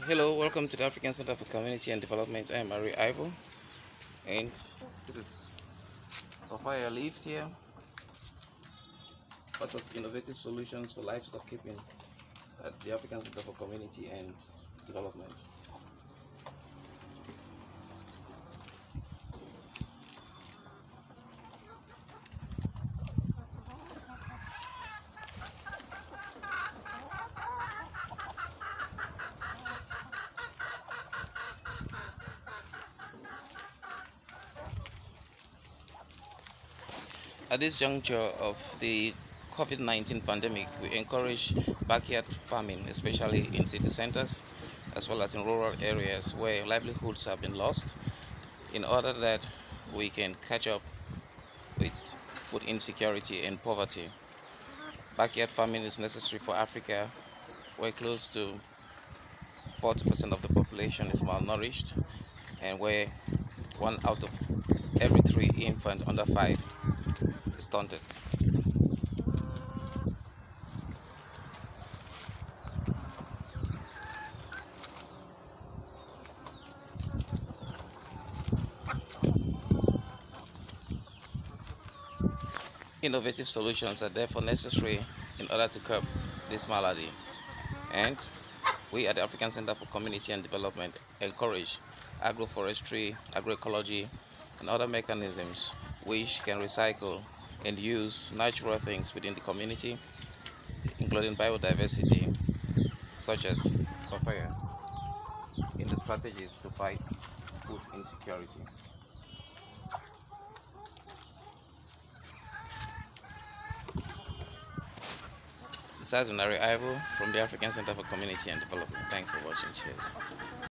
Hello, welcome to the African Center for Community and Development. I am arreymbongayaivo, and this is papaya leaves here. Part of innovative solutions for livestock keeping at the African Center for Community and Development. At this juncture of the Covid-19 pandemic, we encourage backyard farming, especially in city centers, as well as in rural areas where livelihoods have been lost, in order that we can catch up with food insecurity and poverty. Backyard farming is necessary for Africa, where close to 40% of the population is malnourished, and where 1 out of every 3 infants under 5 is stunted. Innovative solutions are therefore necessary in order to curb this malady, and we at the African Center for Community and Development encourage agroforestry, agroecology, and other mechanisms which can recycle and use natural things within the community, including biodiversity, such as papaya, in the strategies to fight food insecurity. This has been arreymbongayaivo from the African Center for Community and Development. Thanks for watching. Cheers.